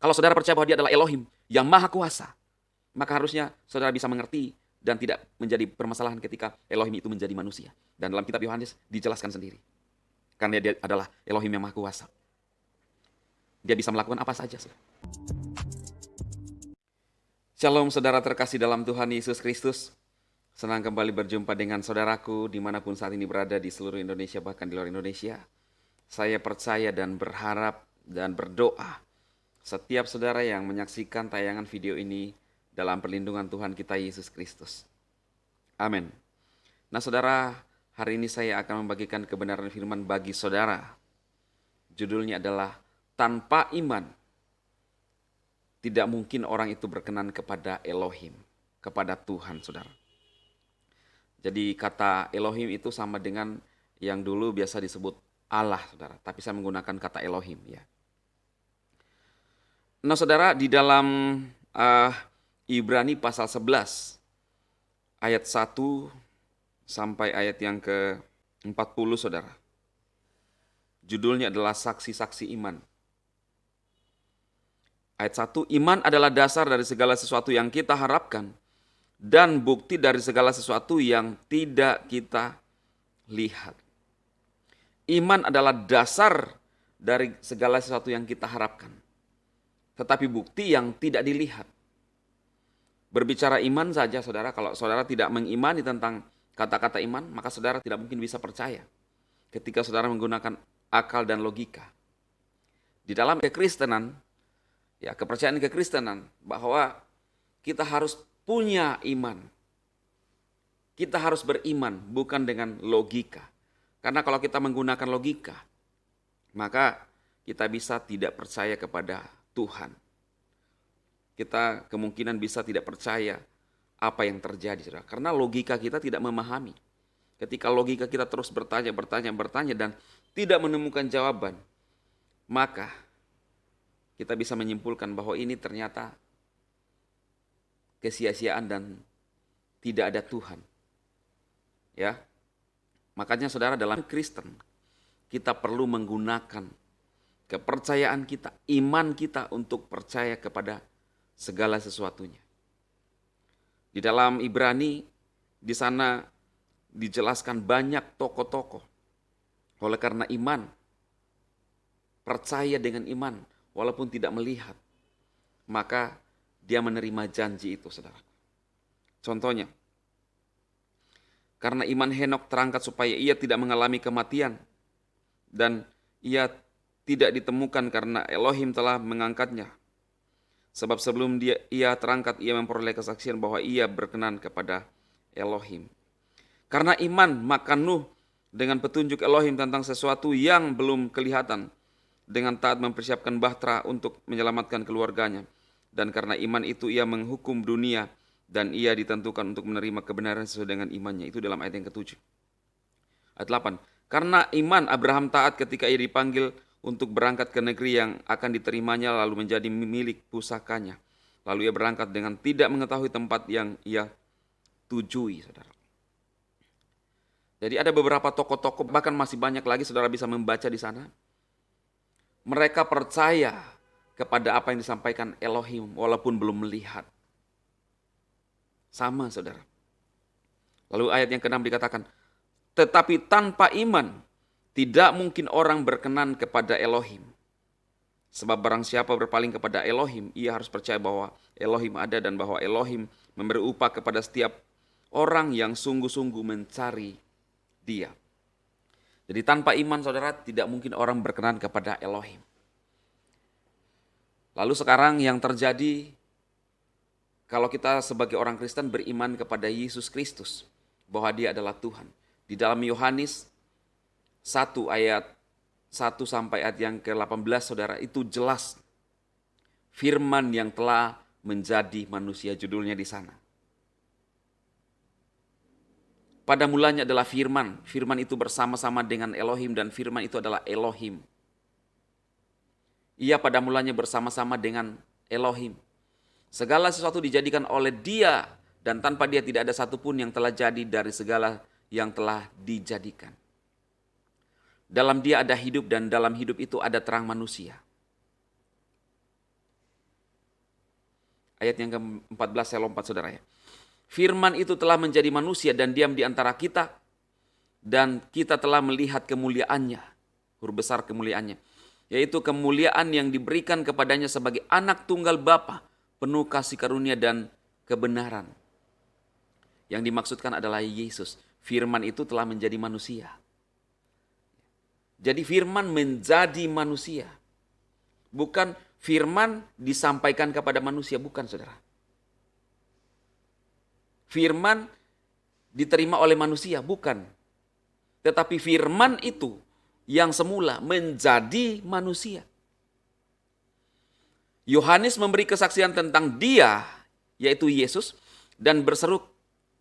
Kalau saudara percaya bahwa dia adalah Elohim yang maha kuasa, maka harusnya saudara bisa mengerti dan tidak menjadi permasalahan ketika Elohim itu menjadi manusia. Dan dalam kitab Yohanes dijelaskan sendiri. Karena dia adalah Elohim yang maha kuasa. Dia bisa melakukan apa saja. Shalom saudara terkasih dalam Tuhan Yesus Kristus. Senang kembali berjumpa dengan saudaraku dimanapun saat ini berada di seluruh Indonesia bahkan di luar Indonesia. Saya percaya dan berharap dan berdoa setiap saudara yang menyaksikan tayangan video ini dalam perlindungan Tuhan kita Yesus Kristus. Amin. Nah saudara, hari ini saya akan membagikan kebenaran firman bagi saudara. Judulnya adalah tanpa iman tidak mungkin orang itu berkenan kepada Elohim, kepada Tuhan saudara. Jadi kata Elohim itu sama dengan yang dulu biasa disebut Allah saudara. Tapi saya menggunakan kata Elohim ya. Nah saudara, di dalam Ibrani pasal 11 ayat 1 sampai ayat yang ke-40 saudara. Judulnya adalah saksi-saksi iman. Ayat 1, iman adalah dasar dari segala sesuatu yang kita harapkan dan bukti dari segala sesuatu yang tidak kita lihat. Iman adalah dasar dari segala sesuatu yang kita harapkan, tetapi bukti yang tidak dilihat. Berbicara iman saja saudara, kalau saudara tidak mengimani tentang kata-kata iman, maka saudara tidak mungkin bisa percaya ketika saudara menggunakan akal dan logika. Di dalam kekristenan, ya kepercayaan kekristenan bahwa kita harus punya iman. Kita harus beriman bukan dengan logika. Karena kalau kita menggunakan logika, maka kita bisa tidak percaya kepada Tuhan. Kita kemungkinan bisa tidak percaya apa yang terjadi, saudara. Karena logika kita tidak memahami. Ketika logika kita terus bertanya dan tidak menemukan jawaban, maka kita bisa menyimpulkan bahwa ini ternyata kesia-siaan dan tidak ada Tuhan. Ya. Makanya saudara, dalam Kristen kita perlu menggunakan kepercayaan kita, iman kita untuk percaya kepada segala sesuatunya. Di dalam Ibrani, di sana dijelaskan banyak tokoh-tokoh. Oleh karena iman, percaya dengan iman, walaupun tidak melihat, maka dia menerima janji itu, saudara. Contohnya, karena iman Henok terangkat supaya ia tidak mengalami kematian, dan ia tidak ditemukan karena Elohim telah mengangkatnya. Sebab sebelum ia terangkat, ia memperoleh kesaksian bahwa ia berkenan kepada Elohim. Karena iman, maka Nuh dengan petunjuk Elohim tentang sesuatu yang belum kelihatan, dengan taat mempersiapkan bahtera untuk menyelamatkan keluarganya. Dan karena iman itu ia menghukum dunia, dan ia ditentukan untuk menerima kebenaran sesuai dengan imannya. Itu dalam ayat yang ke-7. Ayat 8. Karena iman Abraham taat ketika ia dipanggil untuk berangkat ke negeri yang akan diterimanya lalu menjadi milik pusakanya. Lalu ia berangkat dengan tidak mengetahui tempat yang ia tujui, saudara. Jadi ada beberapa tokoh-tokoh, bahkan masih banyak lagi saudara bisa membaca di sana. Mereka percaya kepada apa yang disampaikan Elohim walaupun belum melihat. Sama saudara. Lalu ayat yang ke-6 dikatakan, tetapi tanpa iman tidak mungkin orang berkenan kepada Elohim. Sebab barang siapa berpaling kepada Elohim, ia harus percaya bahwa Elohim ada dan bahwa Elohim memberi upah kepada setiap orang yang sungguh-sungguh mencari Dia. Jadi tanpa iman saudara tidak mungkin orang berkenan kepada Elohim. Lalu sekarang yang terjadi kalau kita sebagai orang Kristen beriman kepada Yesus Kristus, bahwa Dia adalah Tuhan. Di dalam Yohanes 1 ayat 1 sampai ayat yang ke-18 saudara, itu jelas firman yang telah menjadi manusia, judulnya di sana. Pada mulanya adalah firman, firman itu bersama-sama dengan Elohim dan firman itu adalah Elohim. Ia pada mulanya bersama-sama dengan Elohim. Segala sesuatu dijadikan oleh Dia dan tanpa Dia tidak ada satupun yang telah jadi dari segala yang telah dijadikan. Dalam Dia ada hidup dan dalam hidup itu ada terang manusia. Ayat yang ke-14 saya lompat saudara ya. Firman itu telah menjadi manusia dan diam di antara kita, dan kita telah melihat kemuliaannya, huruf besar kemuliaannya, yaitu kemuliaan yang diberikan kepadanya sebagai anak tunggal Bapa, penuh kasih karunia dan kebenaran. Yang dimaksudkan adalah Yesus. Firman itu telah menjadi manusia. Jadi firman menjadi manusia. Bukan firman disampaikan kepada manusia, bukan saudara. Firman diterima oleh manusia, bukan. Tetapi firman itu yang semula menjadi manusia. Yohanes memberi kesaksian tentang dia, yaitu Yesus, dan berseru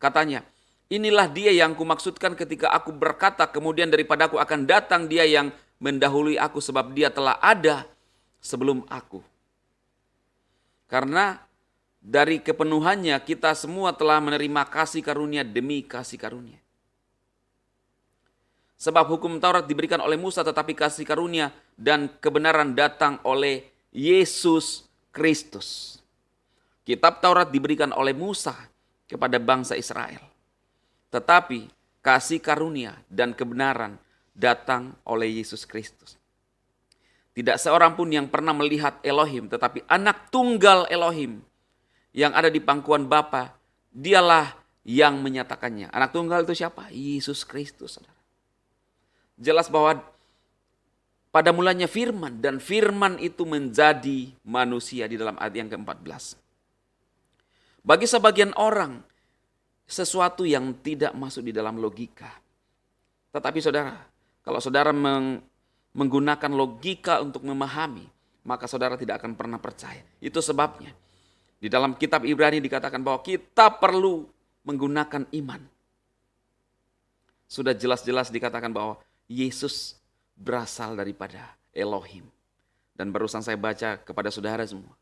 katanya, inilah dia yang kumaksudkan ketika aku berkata, kemudian daripada aku akan datang dia yang mendahului aku, sebab dia telah ada sebelum aku. Karena dari kepenuhannya kita semua telah menerima kasih karunia demi kasih karunia. Sebab hukum Taurat diberikan oleh Musa, tetapi kasih karunia dan kebenaran datang oleh Yesus Kristus. Kitab Taurat diberikan oleh Musa kepada bangsa Israel. Tetapi kasih karunia dan kebenaran datang oleh Yesus Kristus. Tidak seorang pun yang pernah melihat Elohim, tetapi anak tunggal Elohim yang ada di pangkuan Bapa, dialah yang menyatakannya. Anak tunggal itu siapa? Yesus Kristus, saudara. Jelas bahwa pada mulanya firman, dan firman itu menjadi manusia di dalam ayat yang ke-14. Bagi sebagian orang, sesuatu yang tidak masuk di dalam logika. Tetapi saudara, kalau saudara menggunakan logika untuk memahami, maka saudara tidak akan pernah percaya. Itu sebabnya di dalam kitab Ibrani dikatakan bahwa kita perlu menggunakan iman. Sudah jelas-jelas dikatakan bahwa Yesus berasal daripada Elohim. Dan barusan saya baca kepada saudara semua.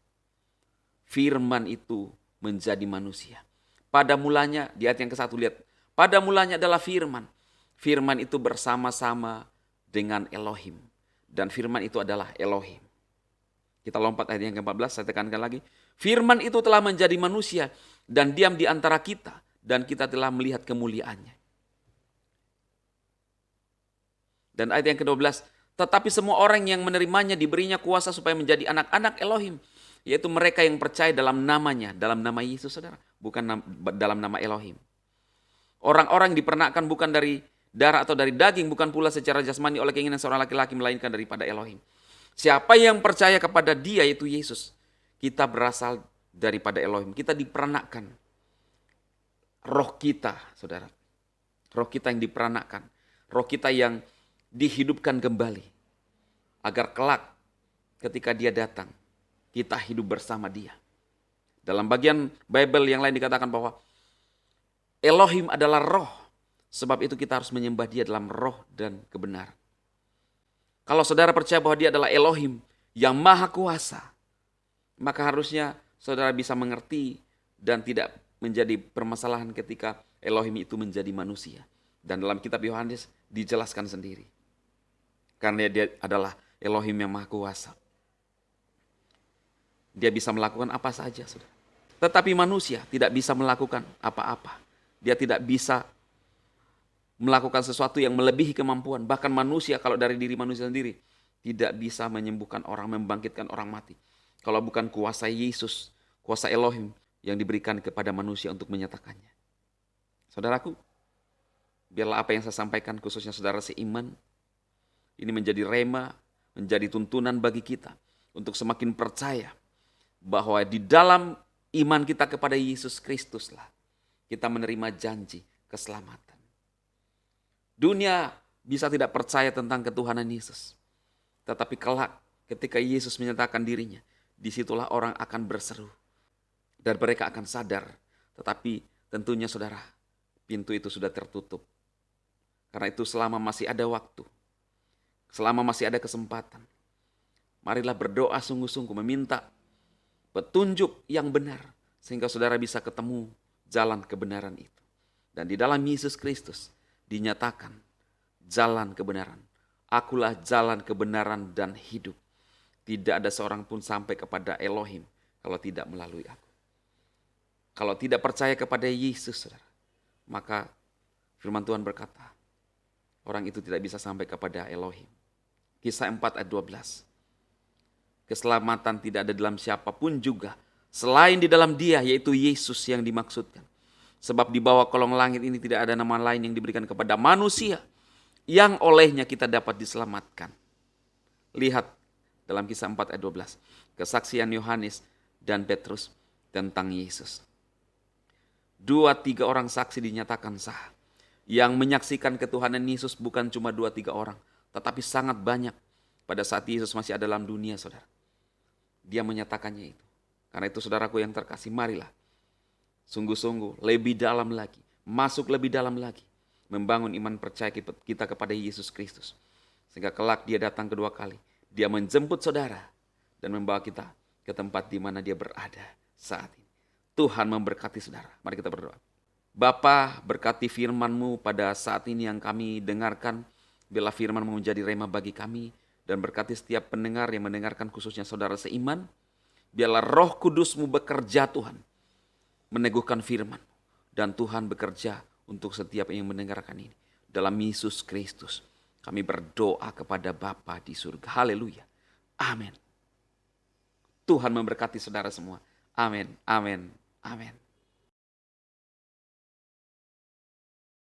Firman itu menjadi manusia. Pada mulanya, di ayat yang ke-1 lihat. Pada mulanya adalah firman. Firman itu bersama-sama dengan Elohim. Dan firman itu adalah Elohim. Kita lompat ayat yang ke-14, saya tekankan lagi. Firman itu telah menjadi manusia dan diam di antara kita. Dan kita telah melihat kemuliaannya. Dan ayat yang ke-12, tetapi semua orang yang menerimanya diberinya kuasa supaya menjadi anak-anak Elohim. Yaitu mereka yang percaya dalam namanya, dalam nama Yesus, saudara. Bukan dalam nama Elohim. Orang-orang dipernakkan bukan dari darah atau dari daging, bukan pula secara jasmani oleh keinginan seorang laki-laki, melainkan daripada Elohim. Siapa yang percaya kepada dia, yaitu Yesus, kita berasal daripada Elohim. Kita dipernakkan. Roh kita, saudara. Roh kita yang dipernakkan. Roh kita yang dihidupkan kembali. Agar kelak ketika dia datang, kita hidup bersama dia. Dalam bagian Bible yang lain dikatakan bahwa Elohim adalah roh. Sebab itu kita harus menyembah dia dalam roh dan kebenaran. Kalau saudara percaya bahwa dia adalah Elohim yang maha kuasa, maka harusnya saudara bisa mengerti dan tidak menjadi permasalahan ketika Elohim itu menjadi manusia. Dan dalam kitab Yohanes dijelaskan sendiri. Karena dia adalah Elohim yang maha kuasa. Dia bisa melakukan apa saja, saudara. Tetapi manusia tidak bisa melakukan apa-apa. Dia tidak bisa melakukan sesuatu yang melebihi kemampuan. Bahkan manusia, kalau dari diri manusia sendiri, tidak bisa menyembuhkan orang, membangkitkan orang mati. Kalau bukan kuasa Yesus, kuasa Elohim yang diberikan kepada manusia untuk menyatakannya. Saudaraku, biarlah apa yang saya sampaikan, khususnya saudara seiman, ini menjadi rema, menjadi tuntunan bagi kita untuk semakin percaya bahwa di dalam iman kita kepada Yesus Kristuslah kita menerima janji keselamatan. Dunia bisa tidak percaya tentang ketuhanan Yesus. Tetapi kelak ketika Yesus menyatakan dirinya, disitulah orang akan berseru. Dan mereka akan sadar. Tetapi tentunya saudara, pintu itu sudah tertutup. Karena itu selama masih ada waktu, selama masih ada kesempatan, marilah berdoa sungguh-sungguh meminta petunjuk yang benar. Sehingga saudara bisa ketemu jalan kebenaran itu. Dan di dalam Yesus Kristus dinyatakan jalan kebenaran. Akulah jalan kebenaran dan hidup. Tidak ada seorang pun sampai kepada Elohim kalau tidak melalui aku. Kalau tidak percaya kepada Yesus, saudara, maka firman Tuhan berkata, orang itu tidak bisa sampai kepada Elohim. Kisah 4 ayat 12. Keselamatan tidak ada dalam siapapun juga, selain di dalam Dia, yaitu Yesus yang dimaksudkan. Sebab di bawah kolong langit ini tidak ada nama lain yang diberikan kepada manusia, yang olehnya kita dapat diselamatkan. Lihat dalam Kisah 4 ayat 12. Kesaksian Yohanes dan Petrus tentang Yesus. 2-3 orang saksi dinyatakan sah. Yang menyaksikan ketuhanan Yesus bukan cuma 2-3 orang, tetapi sangat banyak pada saat Yesus masih ada dalam dunia, saudara. Dia menyatakannya itu. Karena itu saudaraku yang terkasih, marilah sungguh-sungguh lebih dalam lagi, masuk lebih dalam lagi, membangun iman percaya kita kepada Yesus Kristus. Sehingga kelak Dia datang kedua kali, Dia menjemput saudara dan membawa kita ke tempat di mana Dia berada saat ini. Tuhan memberkati saudara. Mari kita berdoa. Bapa, berkati firman-Mu pada saat ini yang kami dengarkan. Biarlah firman-Mu menjadi rema bagi kami. Dan berkati setiap pendengar yang mendengarkan, khususnya saudara seiman. Biarlah Roh Kudus-Mu bekerja Tuhan, meneguhkan firman. Dan Tuhan bekerja untuk setiap yang mendengarkan ini. Dalam Yesus Kristus kami berdoa kepada Bapa di surga. Haleluya. Amin. Tuhan memberkati saudara semua. Amin, amin, amin.